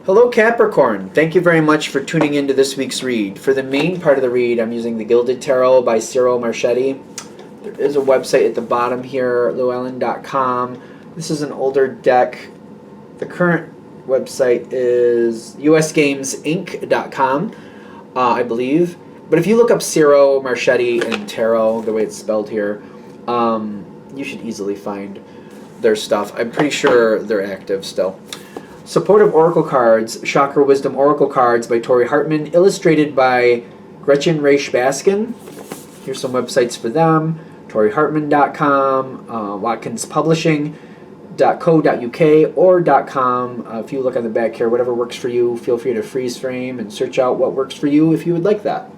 Hello, Capricorn. Thank you very much for tuning into this week's read. For the main part of the read, I'm using the Gilded Tarot by Cyril Marchetti. There is a website at the bottom here, llewellyn.com. This is an older deck. The current website is usgamesinc.com, I believe. But if you look up Cyril Marchetti and tarot, the way it's spelled here, you should easily find their stuff. I'm pretty sure they're active still. Supportive Oracle Cards, Chakra Wisdom Oracle Cards by Tori Hartman, illustrated by Gretchen Raish Baskin. Here's some websites for them. ToriHartman.com, WatkinsPublishing.co.uk or .com. If you look on the back here, whatever works for you, feel free to freeze frame and search out what works for you if you would like that.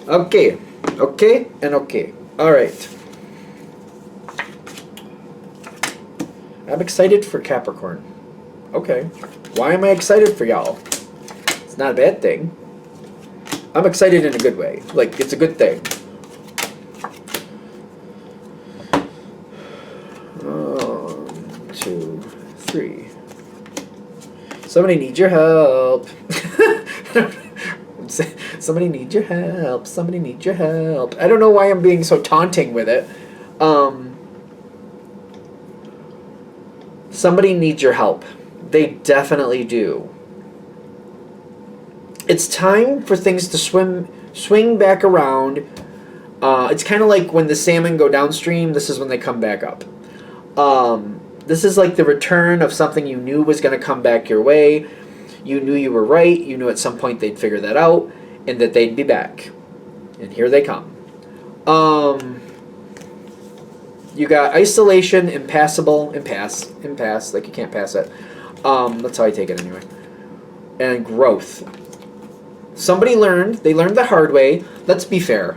Okay, and okay. All right. I'm excited for Capricorn. Okay. Why am I excited for y'all? It's not a bad thing. I'm excited in a good way. Like, it's a good thing. 1, 2, 3. Somebody needs your help. Somebody needs your help. Somebody needs your help. I don't know why I'm being so taunting with it. Somebody needs your help. They definitely do. It's time for things to swing back around. It's kind of like when the salmon go downstream, this is when they come back up. This is like the return of something you knew was going to come back your way. You knew you were right. You knew at some point they'd figure that out and that they'd be back. And here they come. You got isolation, impassable, impasse, like you can't pass it. That's how I take it anyway. And growth. Somebody they learned the hard way. Let's be fair.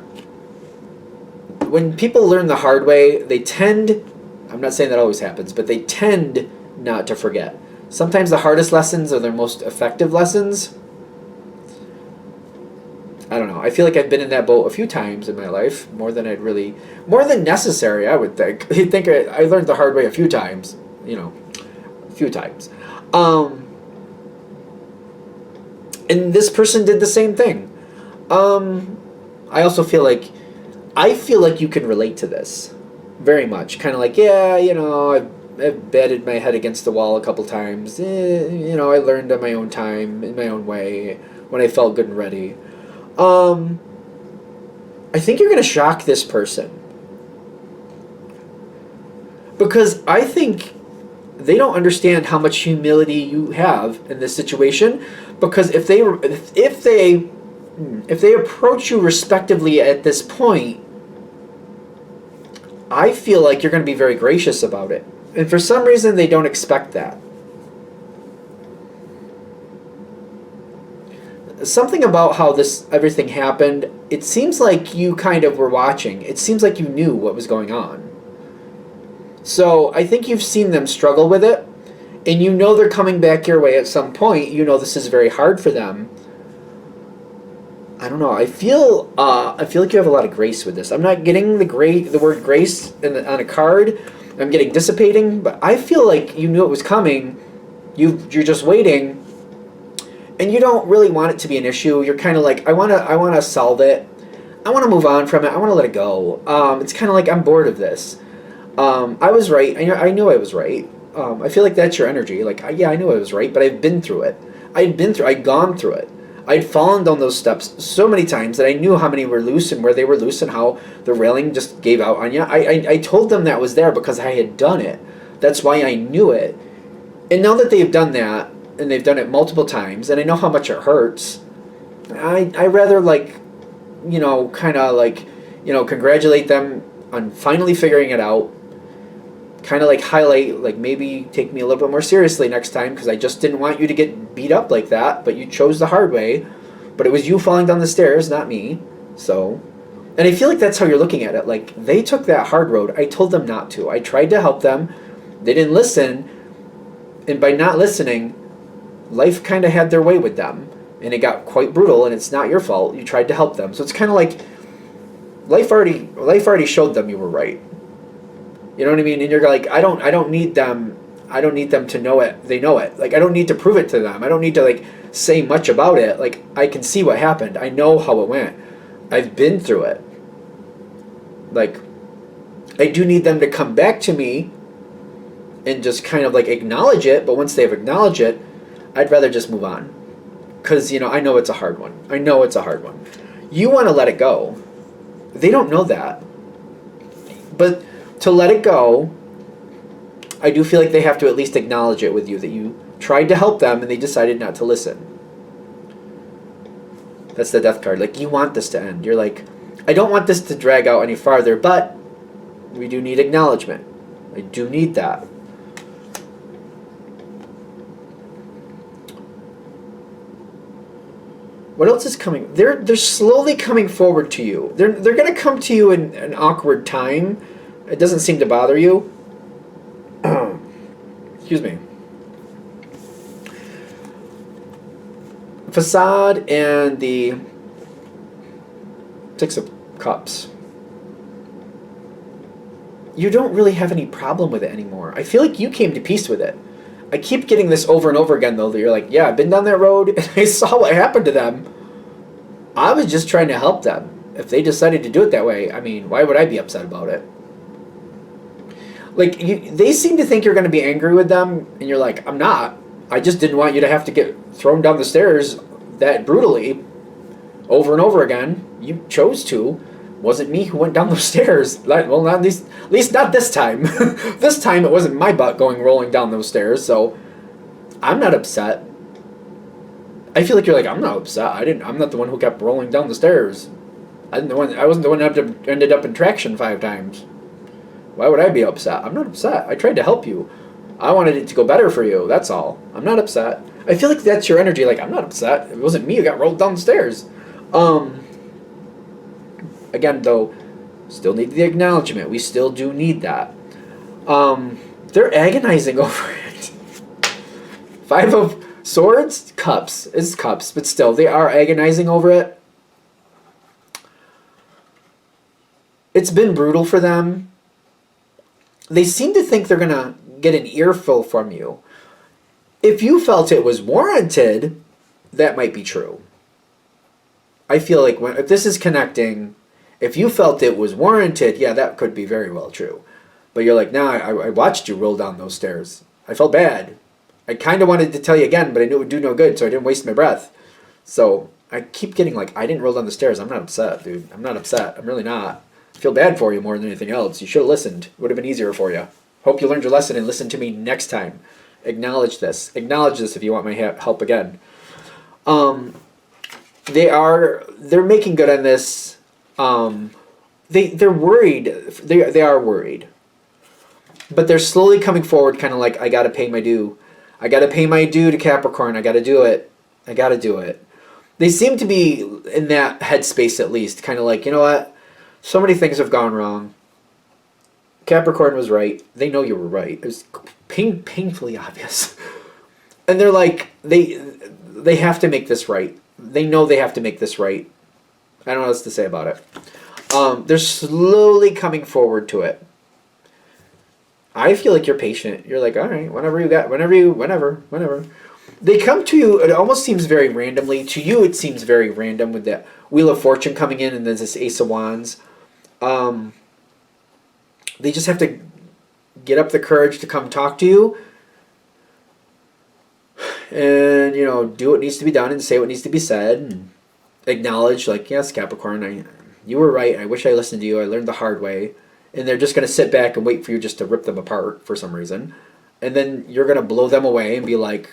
When people learn the hard way, they tend, I'm not saying that always happens, but they tend not to forget. Sometimes the hardest lessons are their most effective lessons. I don't know. I feel like I've been in that boat a few times in my life, more than necessary, I would think. I think I learned the hard way a few times, a few times. And this person did the same thing. I also feel like you can relate to this very much. Kind of like, yeah, I've batted my head against the wall a couple times. I learned on my own time, in my own way, when I felt good and ready. I think you're going to shock this person. Because I think they don't understand how much humility you have in this situation. Because if they approach you respectively at this point, I feel like you're going to be very gracious about it. And for some reason, they don't expect that. Something about how everything happened, it seems like you kind of were watching. It seems like you knew what was going on. So I think you've seen them struggle with it, and you know they're coming back your way at some point. You know this is very hard for them. I don't know. I feel like you have a lot of grace with this. I'm not getting the word grace on a card. I'm getting dissipating, but I feel like you knew it was coming. You're just waiting. And you don't really want it to be an issue. You're kind of like, I want to solve it. I want to move on from it. I want to let it go. It's kind of like, I'm bored of this. I was right. I knew I was right. I feel like that's your energy. Like, yeah, I knew I was right, but I've been through it. I'd gone through it. I'd fallen down those steps so many times that I knew how many were loose and where they were loose and how the railing just gave out on you. I told them that was there because I had done it. That's why I knew it. And now that they've done that, and they've done it multiple times, and I know how much it hurts, I rather congratulate them on finally figuring it out, kind of highlight, maybe take me a little bit more seriously next time, because I just didn't want you to get beat up like that, but you chose the hard way, but it was you falling down the stairs, not me, so, and I feel like that's how you're looking at it, like, they took that hard road, I told them not to, I tried to help them, they didn't listen, and by not listening, life kind of had their way with them, and it got quite brutal, and it's not your fault. You tried to help them. So it's kind of like life already showed them you were right. You know what I mean? And you're like, I don't need them. I don't need them to know it. They know it. Like, I don't need to prove it to them. I don't need to, like, say much about it. Like, I can see what happened. I know how it went. I've been through it. Like, I do need them to come back to me and just kind of, like, acknowledge it. But once they've acknowledged it, I'd rather just move on. Because, I know it's a hard one. I know it's a hard one. You want to let it go. They don't know that. But to let it go, I do feel like they have to at least acknowledge it with you, that you tried to help them and they decided not to listen. That's the death card. Like, you want this to end. You're like, I don't want this to drag out any farther, but we do need acknowledgement. I do need that. What else is coming? They're slowly coming forward to you. They're going to come to you in an awkward time. It doesn't seem to bother you. Excuse me. Facade and the Six of Cups. You don't really have any problem with it anymore. I feel like you came to peace with it. I keep getting this over and over again, though, that you're like, yeah, I've been down that road, and I saw what happened to them. I was just trying to help them. If they decided to do it that way, I mean, why would I be upset about it? Like, they seem to think you're going to be angry with them, and you're like, I'm not. I just didn't want you to have to get thrown down the stairs that brutally over and over again. You chose to. Wasn't me who went down those stairs. Well, not at least not this time. This time it wasn't my butt rolling down those stairs, so I'm not upset. I feel like you're like, I'm not upset. I'm not the one who kept rolling down the stairs. I wasn't the one who ended up in traction 5 times. Why would I be upset? I'm not upset. I tried to help you. I wanted it to go better for you. That's all. I'm not upset. I feel like that's your energy. Like, I'm not upset. It wasn't me who got rolled down the stairs. Again, though, still need the acknowledgement. We still do need that. They're agonizing over it. 5 of Swords? Cups. It's cups, but still, they are agonizing over it. It's been brutal for them. They seem to think they're going to get an earful from you. If you felt it was warranted, that might be true. I feel like if this is connecting, if you felt it was warranted, yeah, that could be very well true. But you're like, nah, I watched you roll down those stairs. I felt bad. I kind of wanted to tell you again, but I knew it would do no good, so I didn't waste my breath. So I keep getting like, I didn't roll down the stairs. I'm not upset, dude. I'm not upset. I'm really not. I feel bad for you more than anything else. You should have listened. It would have been easier for you. Hope you learned your lesson and listen to me next time. Acknowledge this. Acknowledge this if you want my help again. They're making good on this. They're worried. They are worried. But they're slowly coming forward, kind of like, I got to pay my due. I got to pay my due to Capricorn. I got to do it. I got to do it. They seem to be in that headspace at least, kind of like, you know what? So many things have gone wrong. Capricorn was right. They know you were right. It was painfully obvious. And they're like, they have to make this right. They know they have to make this right. I don't know what else to say about it. They're slowly coming forward to it. I feel like you're patient. You're like, all right, whenever. They come to you, it almost seems very randomly. To you, it seems very random with the Wheel of Fortune coming in and then this Ace of Wands. They just have to get up the courage to come talk to you and, do what needs to be done and say what needs to be said and acknowledge, like, yes, Capricorn, you were right. I wish I listened to you. I learned the hard way. And they're just going to sit back and wait for you just to rip them apart for some reason. And then you're going to blow them away and be like,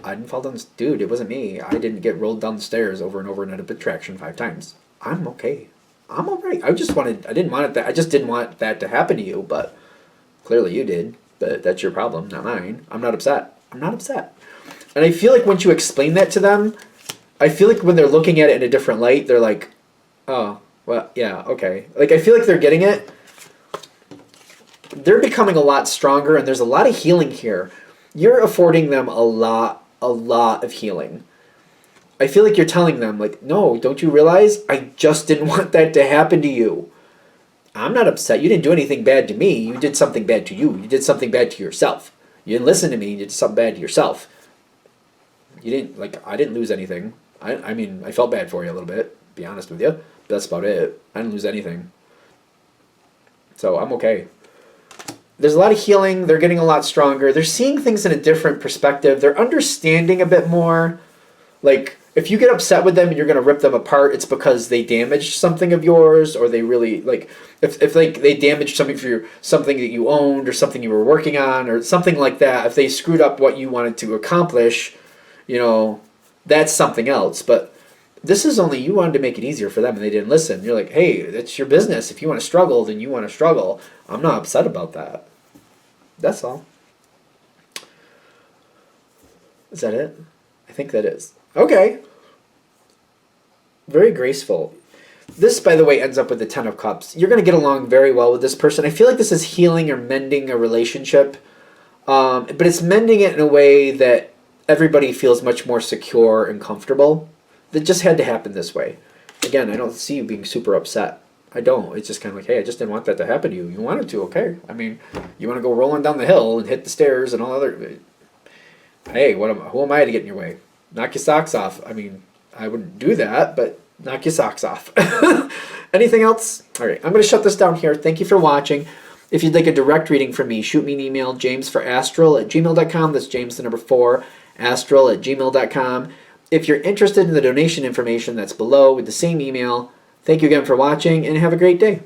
I didn't fall down this... Dude, it wasn't me. I didn't get rolled down the stairs over and over and ended up at traction 5 times. I'm okay. I'm all right. I just didn't want that to happen to you, but clearly you did. But that's your problem, not mine. I'm not upset. And I feel like once you explain that to them, I feel like when they're looking at it in a different light, they're like, oh, well, yeah, okay. Like, I feel like they're getting it. They're becoming a lot stronger, and there's a lot of healing here. You're affording them a lot of healing. I feel like you're telling them, like, no, don't you realize? I just didn't want that to happen to you. I'm not upset. You didn't do anything bad to me. You did something bad to you. You did something bad to yourself. You didn't listen to me. You did something bad to yourself. You didn't, like, I didn't lose anything. I mean, I felt bad for you a little bit, to be honest with you. But that's about it. I didn't lose anything. So I'm okay. There's a lot of healing. They're getting a lot stronger. They're seeing things in a different perspective. They're understanding a bit more. Like, if you get upset with them and you're going to rip them apart, it's because they damaged something of yours, or they really, like, if like they damaged something for your, something that you owned or something you were working on or something like that. If they screwed up what you wanted to accomplish, you know, that's something else. But this is only, you wanted to make it easier for them and they didn't listen. You're like, hey, it's your business. If you want to struggle, then you want to struggle. I'm not upset about that. That's all. Is that it? I think that is. Okay. Very graceful. This, by the way, ends up with the Ten of Cups. You're going to get along very well with this person. I feel like this is healing or mending a relationship. But it's mending it in a way that everybody feels much more secure and comfortable. That just had to happen this way. Again, I don't see you being super upset. I don't. It's just kind of like, hey, I just didn't want that to happen to you. You wanted to, okay. I mean, you want to go rolling down the hill and hit the stairs and all other... Hey, who am I to get in your way? Knock your socks off. I mean, I wouldn't do that, but knock your socks off. Anything else? All right, I'm going to shut this down here. Thank you for watching. If you'd like a direct reading from me, shoot me an email, jamesforastral@gmail.com. That's James, the number 4, astral@gmail.com. If you're interested in the donation information, that's below with the same email. Thank you again for watching, and have a great day.